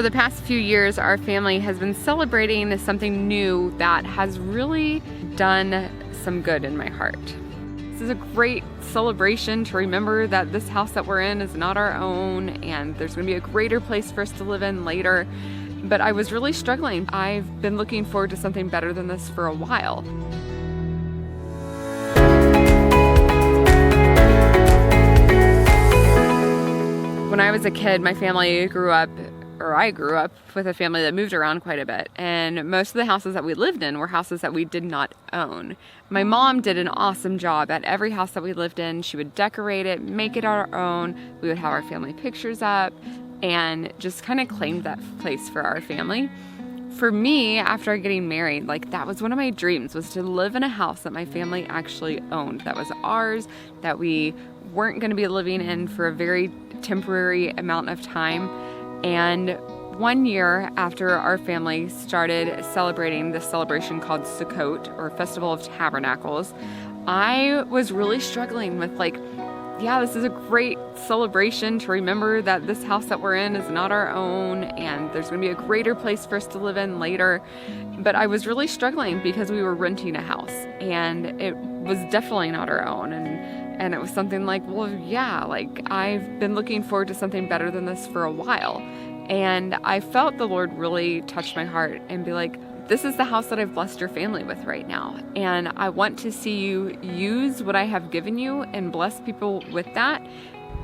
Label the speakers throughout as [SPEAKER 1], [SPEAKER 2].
[SPEAKER 1] For the past few years, our family has been celebrating something new that has really done some good in my heart. This is a great celebration to remember that this house that we're in is not our own, and there's going to be a greater place for us to live in later. But I was really struggling. I've been looking forward to something better than this for a while. When I was a kid, my family I grew up with a family that moved around quite a bit, and most of the houses that we lived in were houses that we did not own. My mom did an awesome job at every house that we lived in. She would decorate it, make it our own. We would have our family pictures up and just kind of claimed that place for our family. For me, after getting married, that was one of my dreams, was to live in a house that my family actually owned, that was ours, that we weren't going to be living in for a very temporary amount of time. And 1 year after our family started celebrating this celebration called Sukkot, or Festival of Tabernacles, I was really struggling with this is a great celebration to remember that this house that we're in is not our own, and there's going to be a greater place for us to live in later. But I was really struggling because we were renting a house, and it was definitely not our own. And it was something I've been looking forward to something better than this for a while. And I felt the Lord really touch my heart and be like, this is the house that I've blessed your family with right now. And I want to see you use what I have given you and bless people with that.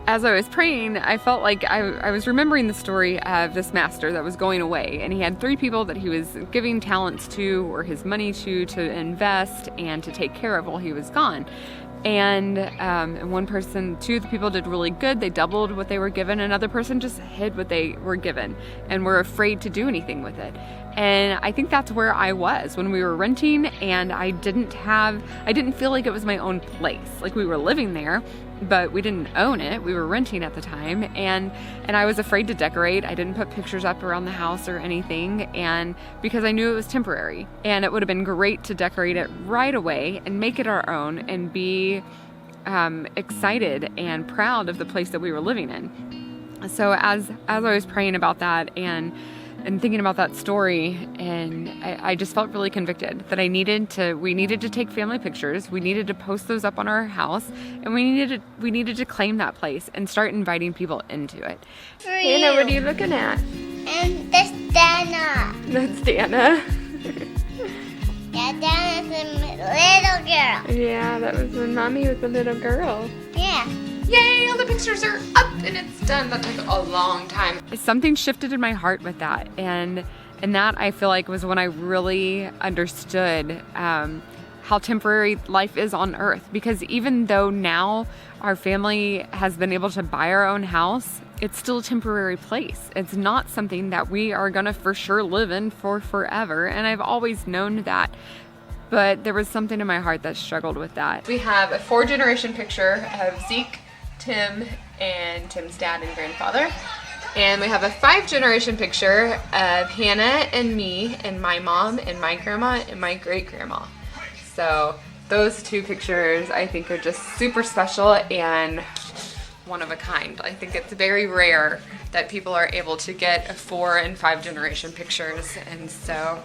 [SPEAKER 1] As I was praying, I felt like I was remembering the story of this master that was going away, and he had 3 people that he was giving talents to, or his money to invest and to take care of while he was gone. And 2 of the people did really good. They doubled what they were given. Another person just hid what they were given and were afraid to do anything with it. And I think that's where I was when we were renting, and I didn't feel like it was my own place. We were living there, but we didn't own it. We were renting at the time, and I was afraid to decorate. I didn't put pictures up around the house or anything, and because I knew it was temporary, and it would have been great to decorate it right away and make it our own and be excited and proud of the place that we were living in. So as I was praying about that and thinking about that story, and I just felt really convicted that we needed to take family pictures. We needed to post those up on our house, and we needed to claim that place and start inviting people into it. Hannah, what are you looking at?
[SPEAKER 2] And that's Dana.
[SPEAKER 1] That's Dana.
[SPEAKER 2] Yeah, Dana's a little girl.
[SPEAKER 1] Yeah, that was when Mommy was a little girl.
[SPEAKER 2] Yeah.
[SPEAKER 1] Yay, all the pictures are up and it's done. That took a long time. Something shifted in my heart with that, and that I feel like was when I really understood how temporary life is on earth. Because even though now our family has been able to buy our own house, it's still a temporary place. It's not something that we are gonna for sure live in for forever, and I've always known that. But there was something in my heart that struggled with that. We have a 4-generation picture of Zeke, Tim, and Tim's dad and grandfather. And we have a 5-generation picture of Hannah and me and my mom and my grandma and my great-grandma. So those 2 pictures I think are just super special and one of a kind. I think it's very rare that people are able to get a 4- and 5-generation pictures, and so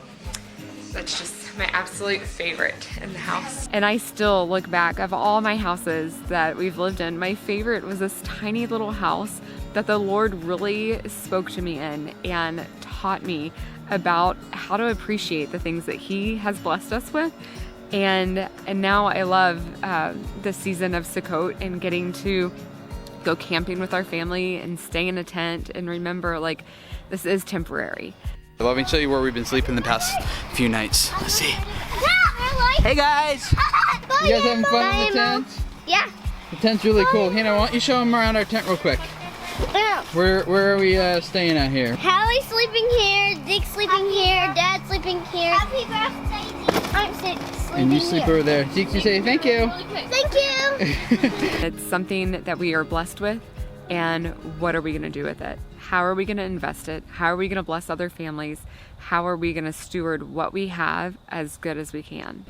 [SPEAKER 1] that's just my absolute favorite in the house. And I still look back of all my houses that we've lived in, my favorite was this tiny little house that the Lord really spoke to me in and taught me about how to appreciate the things that He has blessed us with. And now I love this season of Sukkot and getting to go camping with our family and stay in a tent and remember this is temporary.
[SPEAKER 3] Let me show you where we've been sleeping the past few nights. Let's see. Hey guys! You guys having fun in the tent?
[SPEAKER 2] Yeah.
[SPEAKER 3] The tent's really cool. Hannah, why don't you show them around our tent real quick?
[SPEAKER 2] Yeah.
[SPEAKER 3] Where are we staying out here?
[SPEAKER 2] Hallie's sleeping here, Dick's sleeping here, Dad's sleeping here. Happy birthday, Zeke. I'm sleeping
[SPEAKER 3] And you sleep over there. Zeke, you say thank you.
[SPEAKER 2] Thank you.
[SPEAKER 1] It's something that we are blessed with, and what are we going to do with it? How are we going to invest it? How are we going to bless other families? How are we going to steward what we have as good as we can?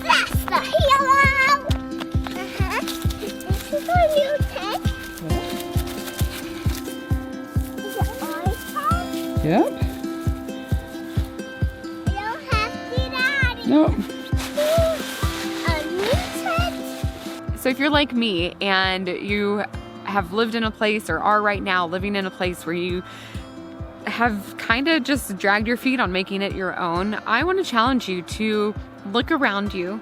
[SPEAKER 2] That's the hero. This is our new tent.
[SPEAKER 3] Yep.
[SPEAKER 2] I don't have to, Daddy.
[SPEAKER 3] Nope.
[SPEAKER 1] So if you're like me and you have lived in a place or are right now living in a place where you have kind of just dragged your feet on making it your own, I want to challenge you to look around you.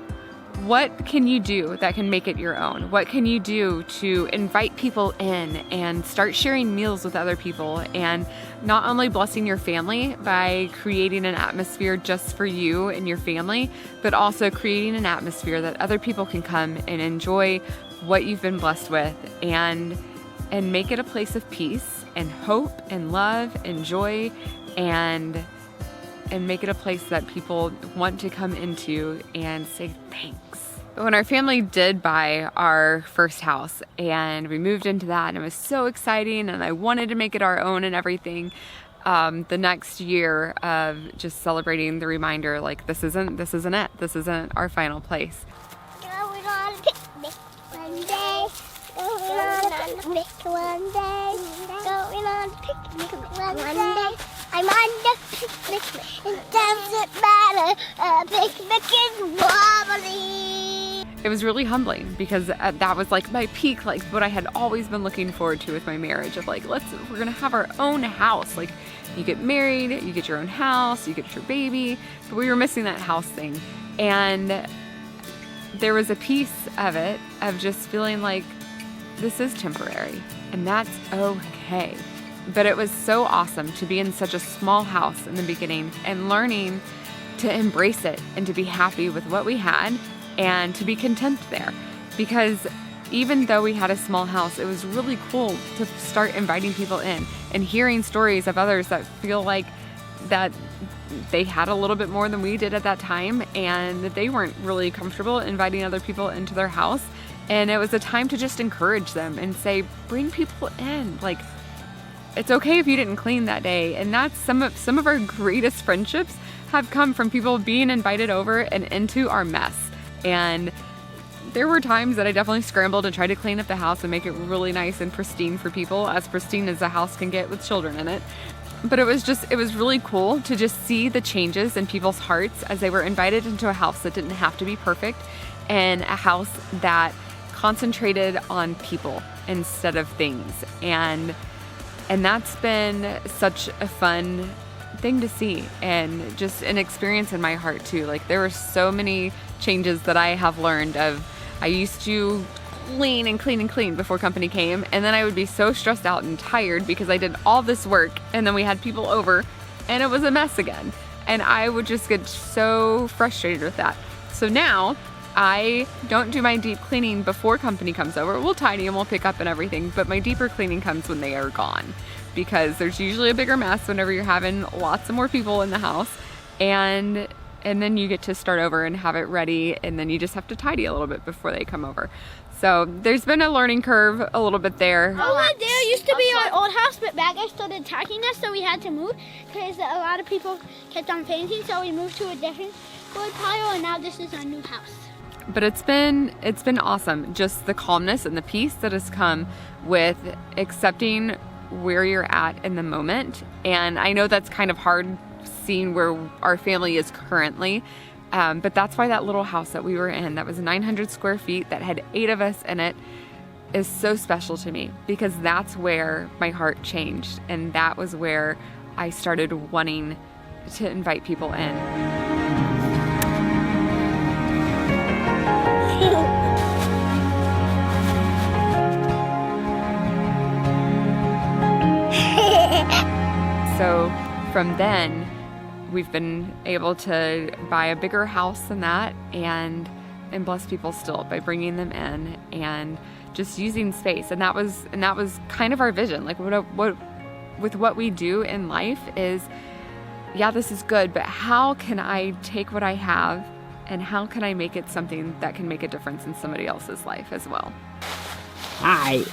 [SPEAKER 1] What can you do that can make it your own? What can you do to invite people in and start sharing meals with other people, and not only blessing your family by creating an atmosphere just for you and your family, but also creating an atmosphere that other people can come and enjoy what you've been blessed with, and make it a place of peace and hope and love and joy, and make it a place that people want to come into and say thanks. When our family did buy our first house and we moved into that, and it was so exciting and I wanted to make it our own and everything, the next year of just celebrating the reminder, like, this isn't it. This isn't our final place.
[SPEAKER 2] Going on a picnic one day. Going on a picnic one day. Going on a picnic one day. I'm on the picnic. It doesn't matter. A picnic is wobbly.
[SPEAKER 1] It was really humbling because that was like my peak, like what I had always been looking forward to with my marriage of like, we're gonna have our own house. Like, you get married, you get your own house, you get your baby, but we were missing that house thing. And there was a piece of it of just feeling like this is temporary and that's okay. But it was so awesome to be in such a small house in the beginning and learning to embrace it and to be happy with what we had and to be content there. Because even though we had a small house, it was really cool to start inviting people in and hearing stories of others that feel like that they had a little bit more than we did at that time, and that they weren't really comfortable inviting other people into their house. And it was a time to just encourage them and say, bring people in. Like, it's okay if you didn't clean that day. And that's some of our greatest friendships have come from people being invited over and into our mess. And there were times that I definitely scrambled and tried to clean up the house and make it really nice and pristine for people, as pristine as a house can get with children in it. But it was really cool to just see the changes in people's hearts as they were invited into a house that didn't have to be perfect, and a house that concentrated on people instead of things. And that's been such a fun thing to see, and just an experience in my heart too. Like, there were so many changes that I have learned of. I used to clean and clean and clean before company came, and then I would be so stressed out and tired because I did all this work, and then we had people over and it was a mess again, and I would just get so frustrated with that. So now I don't do my deep cleaning before company comes over. We'll tidy and we'll pick up and everything, but my deeper cleaning comes when they are gone, because there's usually a bigger mess whenever you're having lots of more people in the house, and then you get to start over and have it ready, and then you just have to tidy a little bit before they come over. So there's been a learning curve a little bit there.
[SPEAKER 2] Over there used to be our old house, but back I started attacking us, so we had to move because a lot of people kept on fainting, so we moved to a different wood pile, and now this is our new house.
[SPEAKER 1] But it's been awesome, just the calmness and the peace that has come with accepting where you're at in the moment. And I know that's kind of hard seeing where our family is currently, but that's why that little house that we were in, that was 900 square feet, that had 8 of us in it, is so special to me, because that's where my heart changed, and that was where I started wanting to invite people in. So from then, we've been able to buy a bigger house than that, and bless people still by bringing them in and just using space. And that was kind of our vision. Like, with what we do in life is, yeah, this is good, but how can I take what I have and how can I make it something that can make a difference in somebody else's life as well?
[SPEAKER 3] Hi.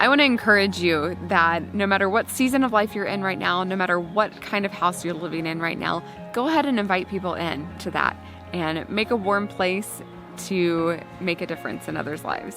[SPEAKER 1] I want to encourage you that no matter what season of life you're in right now, no matter what kind of house you're living in right now, go ahead and invite people in to that and make a warm place to make a difference in others' lives.